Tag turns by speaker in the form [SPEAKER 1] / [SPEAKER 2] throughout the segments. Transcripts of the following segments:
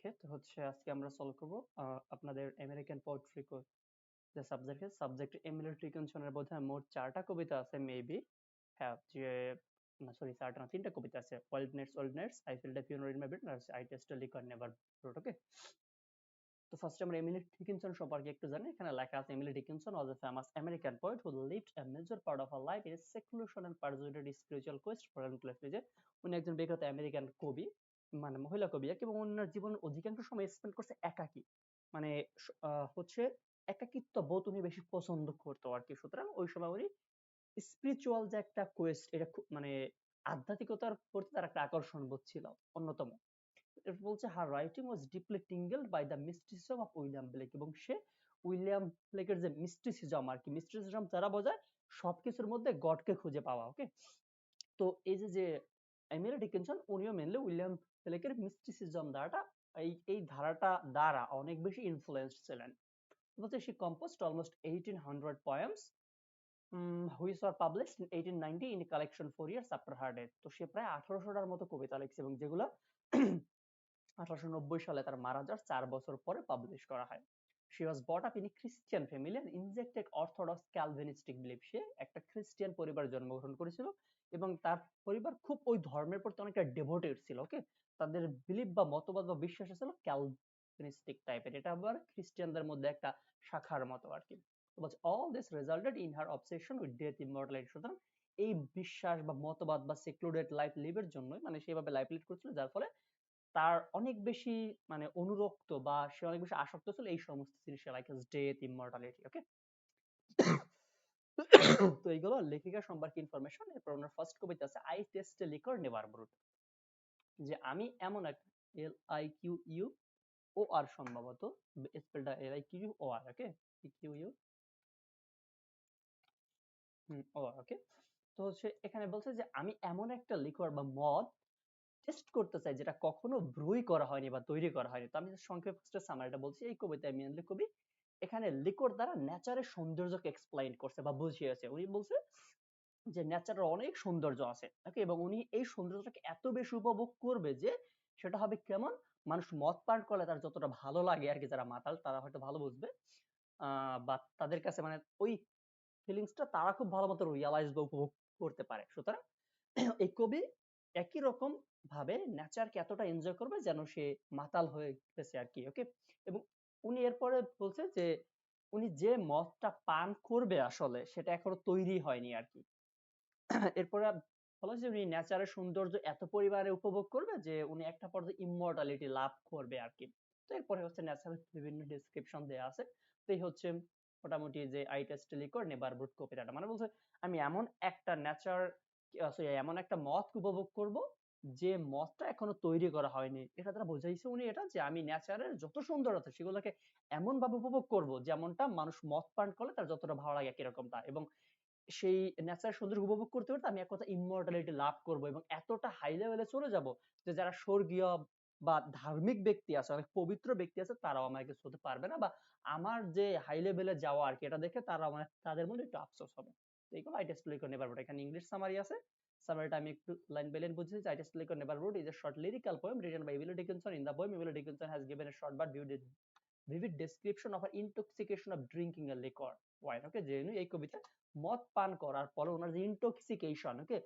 [SPEAKER 1] ওকে, তো হচ্ছে আজকে আমরা সলভ করব আপনাদের আমেরিকান পোয়েট্রি যে সাবজেক্ট এমিলি ডিকিনসনের বোধহয় মোট 4টা কবিতা আছে মেবি। হ্যাঁ, যে না সরি 4টা না 3টা কবিতা আছে। Wild nights, I feel the funeral in my bed, আর I taste a liquor never brewed. Okay, তো ফার্স্ট আমরা এমিলি ডিকিনসন সম্পর্কে একটু জানি। এখানে লেখা আছে Emily Dickinson was a famous American poet who lived a major part of her life in seclusion and pursued spiritual quest for enclave. যে উনি একজন বিখ্যাত আমেরিকান কবি, মানে মহিলা কবি এবং ওনার জীবনের অধিকাংশ সময় স্পেন্ড করছে একাকী, মানে হচ্ছে একাকিত্ব বোধ উনি বেশি পছন্দ করতো আর কি। সুতরাং ওই সময় উনি স্পিরিচুয়াল যে একটা কোয়েস্ট, এটা মানে আধ্যাত্মিকতার প্রতি তার একটা আকর্ষণ বোধ ছিল অন্যতম। এরপর বলছে her writing was deeply tinged by the mysticism of William Blake, এবং সে উইলিয়াম ব্লেকের যে মিস্টিসিজম আর কি, মিস্টিসিজম যারা বোঝায় সবকিছুর মধ্যে গডকে খুঁজে পাওয়া। ওকে, তো এই যে যে এমিলি ডিকিনসন উনিও মেনলি উইলিয়াম ব্লেকের মিস্টিসিজম ধারাটা, এই ধারাটা দ্বারা অনেক বেশি ইনফ্লুয়েন্সড ছিলেন। বলছে she composed almost 1800 poems which were published in 1890 in a collection 4 years after her death। তো সে প্রায় 1800টার মতো কবিতা লিখছে এবং যেগুলো 1890 সালে তার মারা যাওয়ার 4 বছর পরে পাবলিশ করা হয়। She was brought up in a Christian family and injected orthodox Calvinistic belief। সে একটা খ্রিস্টান পরিবারে জন্মগ্রহণ করেছিল এবং তার পরিবার খুব ওই ধর্মের প্রতি অনেকটা ডেভোটেড ছিল। ওকে, তাদের বিলিফ বা মতবাদ বা বিশ্বাস ছিল ক্যালভিনিস্টিক টাইপের, এটা আবার খ্রিস্টানদের মধ্যে একটা শাখার মতো আর কি। all this resulted in her obsession with death immortality। সুতরাং এই বিশ্বাস বা মতবাদ বা সেক্লুডেড লাইফ লিভের জন্য মানে সেভাবে লাইফ লিড করছিল, যার ফলে তার অনেক বেশি মানে অনুরক্ত বা সে অনেক বেশি আসক্ত ছিল এই সমস্ত জিনিসে, লাইক ডেথ ইমমর্টালিটি। ওকে, তো এইগুলো লেখিকা সম্পর্কে ইনফরমেশন। এরপর ওনার ফার্স্ট কবিতা আছে I taste liquor never brood, যে আমি এমন এক LIQUOR সম্ভবত স্পেলটা LIQUOR। ওকে, কিউ ওর। ওকে, তো হচ্ছে এখানে বলছে যে আমি এমন একটা লিকর বা মদ টেস্ট করতে চাই যেটা কখনো ব্রুই করা হয়নি বা তৈরি করা হয়নি। তো আমি সংক্ষেপে সামারিটা বলছি। এই কবিতায় মেইনলি কবি এখানে লিকর দ্বারা নেচারের সৌন্দর্যকে এক্সপ্লেইন করছে বা বুঝিয়েছে। উনি বলছে যে নেচারের অনেক সৌন্দর্য আছে, ওকে, এবং উনি এই সৌন্দর্যটাকে এত বেশি উপভোগ করবে যে সেটা হবে কেমন, মানুষ মদ পান করলে তার যতটা ভালো লাগে আর কি, যারা মাতাল তারা হয়তো ভালো বুঝবে, বা তাদের কাছে মানে ওই ফিলিংসটা তারা খুব ভালো মতো রিয়ালাইজ বা উপভোগ করতে পারে। সুতরাং এই কবি একই রকম ভাবে নেচারকে এতটা এনজয় করবে যেন সে মাতাল হয়ে গেছে আর কি। ওকে, এবং উনি এরপরে বলছে যে উনি যে মদটা পান করবে আসলে সেটা এখনো তৈরি হয়নি আর কি। এরপরে বলা যে উনি নেচারের সৌন্দর্য এত পরিমাণে উপভোগ করবে যে উনি একটা পর্যায়ে ইমমর্টালিটি লাভ করবে আর কি। তো এরপরে হচ্ছে ন্যাচারাল বিভিন্ন ডেসক্রিপশন দেয়া আছে। তো এই হচ্ছে মোটামুটি যে I taste liquor never brood কবিতাটা, মানে বলছে আমি এমন একটা নেচার এমন একটা মদ উপভোগ করব যে মদটা এখনো তৈরি করা হয়নি। এটা দ্বারা বোঝাইছে উনি এটা যে আমি নেচারের যত সৌন্দর্য সেগুলোকে এমন ভাবে উপভোগ করব যেমনটা মানুষ মদ পান করলে তার যতটা ভালো লাগে একই রকমটা, এবং সেই ন্যাচারাল সৌন্দর্য উপভোগ করতে করতে আমি এক কথা ইমমর্টালিটি লাভ করব এবং এতটা হাই লেভেলে চলে যাব যে যারা স্বর্গীয় বা ধার্মিক ব্যক্তি আছে, অনেক পবিত্র ব্যক্তি আছে, তারাও আমাকে ছুঁতে পারবে না, বা আমার যে হাই লেভেলে যাওয়া আর কি এটা দেখে তারা মানে তাদের মধ্যে একটু আফসোস হবে। তো এইগুলো I taste liquor never brewed. এখানে ইংলিশ সামারি আছে, সামারিটা আমি একটু লাইন বাই লাইন বুঝিয়েছি। I taste liquor never brewed is a short lyrical poem written by Emily Dickinson. In the poem Emily Dickinson has given a short but vivid description of her intoxication of drinking a liquor wine। ওকে, যে উনি এই কবিতা মদ পান করার পরে ওনার যে intoxication, ওকে,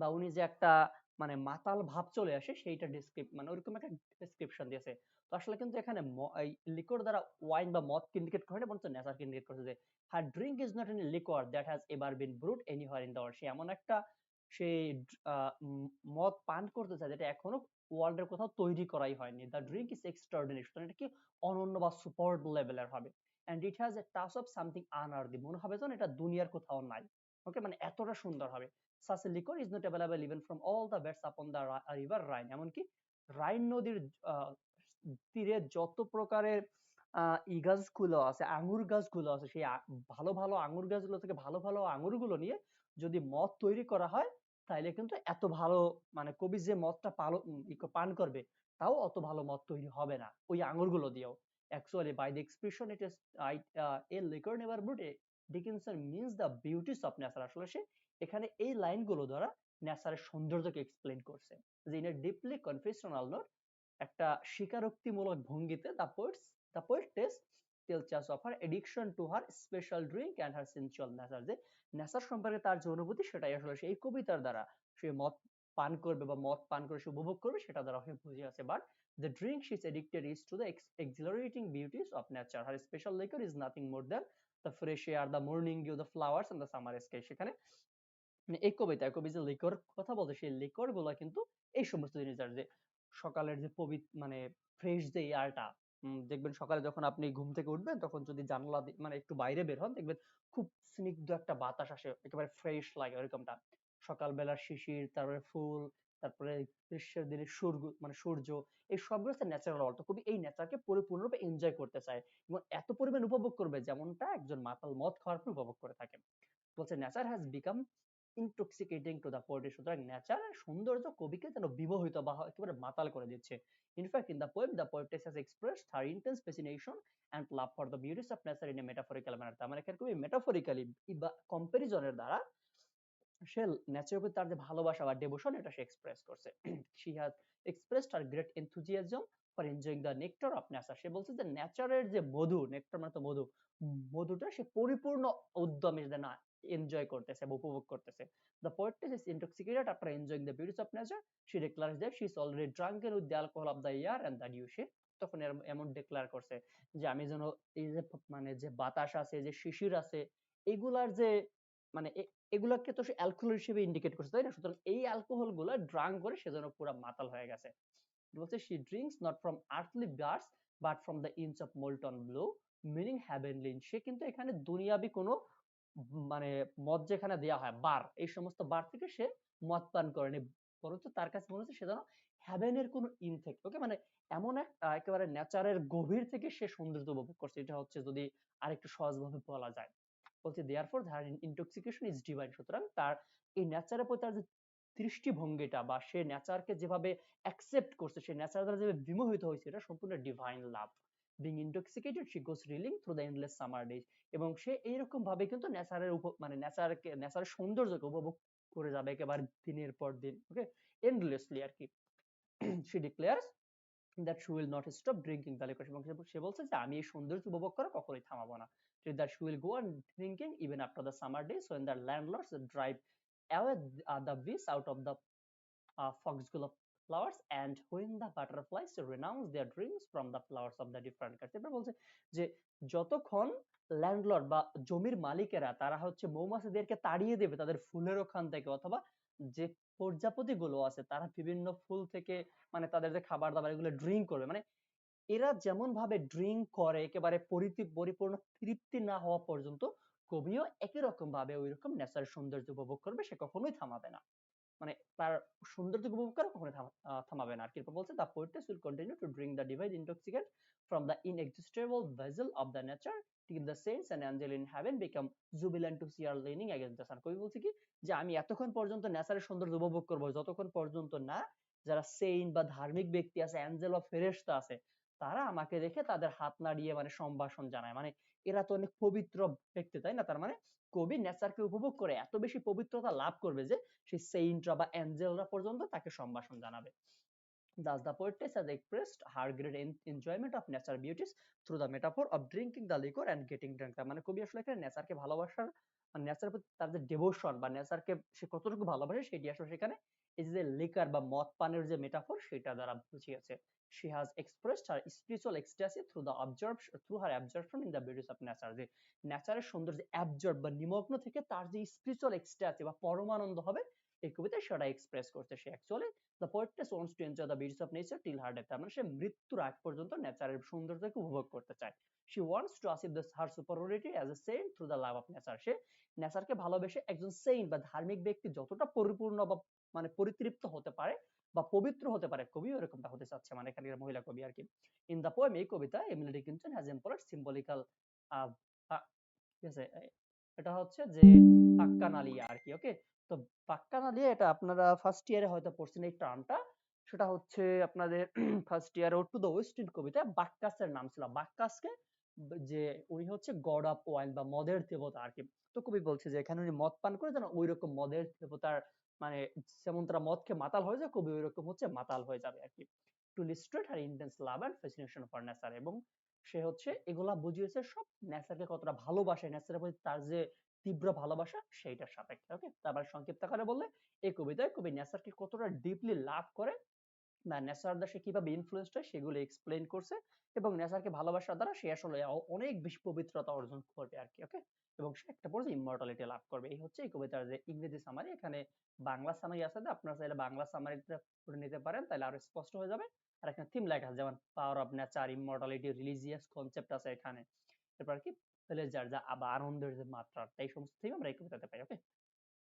[SPEAKER 1] বা উনি যে একটা মানে মাতাল ভাব চলে আসে সেইটা মানে ওরকম একটা ডেসক্রিপশন দিয়েছে। তো আসলে কিন্তু এখানে এই লিকর দ্বারা ওয়াইন বা মদ ইন্ডিকেট করে না, বরঞ্চ নেচার ইন্ডিকেট করছে যে her drink is not any liquor that has ever been brewed anywhere in the world. সে এমন একটা সেই মদ পান করতে চায় যেটা এখনো ওয়ার্ল্ডের কোথাও তৈরি করাই হয়নি। দ্য ড্রিঙ্ক ইজ এক্সট্রাঅর্ডিনারি, সুতরাং এটা কি অনন্য বা সুপার লেভেলের হবে। And it has a touch of something unearthly, মনে হবে যেন এটা দুনিয়ার কোথাও নাই। ওকে, মানে এতটা সুন্দর হবে। such a liquor is not available even from all the beds upon the river Rhine। এমনকি রাইন নদীর তীরে যত প্রকারের ই গাছগুলো আছে, আঙ্গুর গাছগুলো আছে, সেই ভালো ভালো আঙ্গুর গাছগুলো থেকে ভালো ভালো আঙ্গুরগুলো নিয়ে যদি মদ তৈরি করা হয় তাহলে কিন্তু এত ভালো মানে কবি যে মদটা পান করবে তাও অত ভালো মদ তৈরি হবে না ওই আঙ্গুরগুলো দিয়েও। Actually, by the expression it is a liquor never brewed, Dickinson means the beauties of nature। আসলে সে এখানে এই লাইনগুলো দ্বারা নেচারের সৌন্দর্যকে এক্সপ্লেন করছে যে in a deeply confessional note একটা স্বীকারোক্তিমূলক ভঙ্গিতে the poetess tells us of her addiction to her special drink and her sensual nature, যে নেশার সম্পর্কে তার যে অনুভূতি সেটাই আসলে সেই কবিতার দ্বারা সে মদ পান করবে বা মদ পান করে সে উপভোগ করবে সেটা দ্বারা সে বুঝে আছে। But the drink she is addicted is to the exhilarating beauties of nature. Her special liquor is nothing more than the fresh air, the morning dew, the flowers and the summer sky. সেখানে মানে এই কবিতায় কবি যে লিকর কথা বলছে সেই লিকর গুলা কিন্তু এই সমস্ত জিনিস আর যে সকালের যে মানে ফ্রেশ যে এয়ারটা, দেখবেন সকালে যখন আপনি ঘুম থেকে উঠবেন তখন যদি জানলা মানে একটু বাইরে বের হন দেখবেন খুব স্নিগ্ধ একটা বাতাস আসে, একেবারে ফ্রেশ লাগে ওরকমটা। সকালবেলার শিশির, তারপরে ফুল, তারপরে গ্রীষ্মের দিনে মানে সূর্য, এই সবগুলো হচ্ছে ন্যাচারাল অর্থ। কবি এই নেচারকে পরিপূর্ণরূপে এনজয় করতে চায় এবং এত পরিমাণ উপভোগ করবে যেমনটা একজন মাতাল মদ খাওয়ার পর উপভোগ করে থাকে। বলছে nature has become intoxicating to the poet, সুতরাং নেচারের সৌন্দর্য কবিকে যেন বিমোহিত বা একেবারে মাতাল করে দিচ্ছে। In fact in the poem the poetess has expressed her intense fascination and love for the beauties of nature in a metaphorical manner. তার মানে এখানে কবি মেটাফরিক্যালি বা কম্পারিজনের দ্বারা সে নেচারের প্রতি তার যে ভালোবাসা বা ডেভোশন এটা সে এক্সপ্রেস করছে। She has expressed her great enthusiasm for enjoying the nectar of nature. সে বলছে যে নেচারের যে মধু, নেকটার মানে তো মধু, মধুটা সে পরিপূর্ণ উদ্যমে যে না এনজয় করতেছে বা উপভোগ করতেছে। The poetess is intoxicated after enjoying the beauties of nature, she declares that she is already drunken with the alcohol of the air and the dew. সে তখন এমন ডিক্লেয়ার করছে যে আমি যেন এই যে মানে যে বাতাস আছে, যে শিশির আছে, এগুলার যে মানে এগুলাকে তো সে অ্যালকোহল হিসেবে ইন্ডিকেট করছে তাই না, সুতরাং এই অ্যালকোহল গুলা ড্রাঙ্ক করে সেজন্য পুরো মাতাল হয়ে গেছে। বলছে she drinks not from earthly bars but from the inch of molten blue meaning heavenly। সে কিন্তু এখানে দুনিয়াবি কোনো মানে মদ যেখানে দেয়া হয় বার, এই সমস্ত বার থেকে সে মদ পান করেনি, বরঞ্চ তার কাছে মনে হচ্ছে সে যেন হেভেনের কোনো ইন থেকে ওকে মানে এমন এক একেবারে নেচারের গভীর থেকে সে সৌন্দর্য উপভোগ করছে। এটা হচ্ছে যদি আরেকটু সহজভাবে বলা যায়। বলছে therefore her intoxication is divine, সুতরাং তার এই নেচারের প্রতি তার যে দৃষ্টিভঙ্গিটা বা সে নেচারকে যেভাবে অ্যাকসেপ্ট করছে, সে নেচার দ্বারা যেভাবে বিমোহিত হয়েছে এটা সম্পূর্ণ divine love. being intoxicated she goes reeling through the endless summer days, এবং সে এইরকম ভাবে কিন্তু নেচারের মানে নেচারের সৌন্দর্যকে উপভোগ করে যাবে একেবারে দিনের পর দিন ওকে এন্ডলেসলি আর কি। she declares that she will not stop drinking the liquor, এবং সে বলছে যে আমি এই সৌন্দর্য উপভোগ করা কখনোই থামাবো না। that she will go on drinking even after the summer days when the landlords drive away the bees out of the foxglove of flowers and when the butterflies renounce their drinks from the flowers of the different kinds। এবার বলছে যে যতক্ষণ landlord বা জমির মালিকেরা তারা হচ্ছে মৌমাছিদেরকে তাড়িয়ে দেবে তাদের ফুলের ওখান থেকে, অথবা যে প্রজাপতি গুলো আছে তারা বিভিন্ন ফুল থেকে মানে তাদের যে খাবার দাবার এগুলো ড্রিঙ্ক করবে, মানে এরা যেমন ভাবে ড্রিঙ্ক করে একেবারে পরিপূর্ণ তৃপ্তি না হওয়া পর্যন্ত কবিও একই রকম ভাবে ওই রকম ন্যাচারাল সৌন্দর্য উপভোগ করবে, সে কখনোই থামাবে না। মানে তার সৌন্দর্য উপভোগ করা কখনোই থামাবে না আর কি। এরপর বলছে the poetess will continue to drink the divine intoxicant from the inexhaustible vessel of the nature till the saints and angels in heaven become jubilant to see her leaning against the sun। কবি বলছে কি যে আমি এতক্ষণ পর্যন্ত ন্যাচারের সৌন্দর্য উপভোগ করবো যতক্ষণ পর্যন্ত না যারা সেইন্ট বা ধার্মিক ব্যক্তি আছে, অ্যাঞ্জেল বা ফেরেশতা আছে, তারা আমাকে দেখে তাদের হাত নাড়িয়ে মানে সম্ভাষণ জানায়। মানে এরা তো অনেক পবিত্র ব্যক্তি তাই না, তার মানে কবি নেচারকে উপভোগ করে এত বেশি পবিত্রতা লাভ করবে যে সেই সেইন্টরা বা অ্যাঞ্জেলরা পর্যন্ত তাকে সম্ভাষণ জানাবে। Thus the poetess has expressed her great enjoyment of natural beauties through the metaphor of drinking the liquor and getting drunk। তার মানে কবি আসলে এখানে নেচারকে ভালোবাসার মানে নেচারের প্রতি তার যে ডেভোশন বা নেচারকে সে কতটুকু ভালোবাসে সেটি আসলে সেখানে এই যে লিকার বা মদ পানের যে মেটাফর সেটা দ্বারা বুঝিয়েছে। She has expressed her spiritual ecstasy through her absorption in the beauties of nature। যে নেচারের সৌন্দর্য অ্যাবজর্ব বা নিমগ্ন থেকে তার যে স্পিরিচুয়াল এক্সট্যাসি বা পরমানন্দ হবে এই কবিতায় সেটা এক্সপ্রেস করছে। সে actually the poetess wants to enjoy the beauties of nature till her death। মানে সে মৃত্যুর আগ পর্যন্ত নেচারের সৌন্দর্যকে উপভোগ করতে চায়। she wants to achieve her superiority as a saint through the love of nature। সে নেচারকে ভালোবেসে একজন সেইন্ট বা ধার্মিক ব্যক্তি যতটা পরিপূর্ণ বা মানে পরিতৃপ্ত হতে পারে বা পবিত্র হতে পারে কবি এরকমটা হতে চাচ্ছে, মানে এখানকার মহিলা কবি আর কি। ইন দ্য পোয়েম এই কবিতা এমিলি ডিকিনসন হ্যাজ এমপ্লয়েড সিম্বলিক্যাল ঠিক আছে, এটা হচ্ছে যে বাক্যানালিয়া আর কি ওকে। তো বাক্যানালিয়া এটা আপনারা ফার্স্ট ইয়ারে হয়তো পড়ছেন এই টার্মটা, সেটা হচ্ছে আপনাদের first year to the West ইন্ড কবিতায় বাক্কাসের নাম ছিল। বাক্কাসকে যে উনি হচ্ছে গড অফ ওয়াইন বা মদের দেবতা আর কি। তো কবি বলছে যে এখানে উনি মদ পান করে যেন ওই রকম মদের দেবতার মানে যেমন তারা মদ খেয়ে মাতাল হয়ে যায় কবি ওই রকম হচ্ছে মাতাল হয়ে যাবে আর কি। To illustrate her intense love and fascination for nature, এবং সে হচ্ছে এগুলা বুঝিয়েছে সব নেচারকে কতটা ভালোবাসে, নেচারের প্রতি তার যে তীব্র ভালোবাসা সেইটার সাপেক্ষে। ওকে, তারপর সংক্ষিপ্ত করে বললে এই কবিতায় কবি নেচারকে কতটা ডিপলি লাভ করে বা নেচার দ্বারা সে কিভাবে ইনফ্লুয়েন্সড হয় সেগুলো এক্সপ্লেইন করছে, এবং নেচারকে ভালোবাসার দ্বারা সে আসলে অনেক বেশি পবিত্রতা অর্জন করবে আর কি। ওকে, এবং সে একটা পর্যায়ে ইমমর্টালিটি লাভ করবে। এই হচ্ছে এই কবিতার যে ইংরেজি সামারি। এখানে বাংলা সামারি আছে, আপনারা চাইলে বাংলা সামারিটা করে নিতে পারেন, তাহলে আরো স্পষ্ট হয়ে যাবে। আর এখানে থিম লেখা আছে, যেমন power of nature, immortality, religious concept আছে এখানে, এরপর কি প্লেজার যা আবার আনন্দের যে মাত্রা, এই সমস্ত থিম আমরা এই কবিতাতে পাই। ওকে,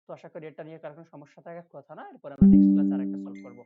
[SPEAKER 1] তো আশা করি এটা নিয়ে কারো কোনো সমস্যা থাকার কথা না। এরপর আমরা নেক্সট ক্লাসে আরেকটা সলভ করবো।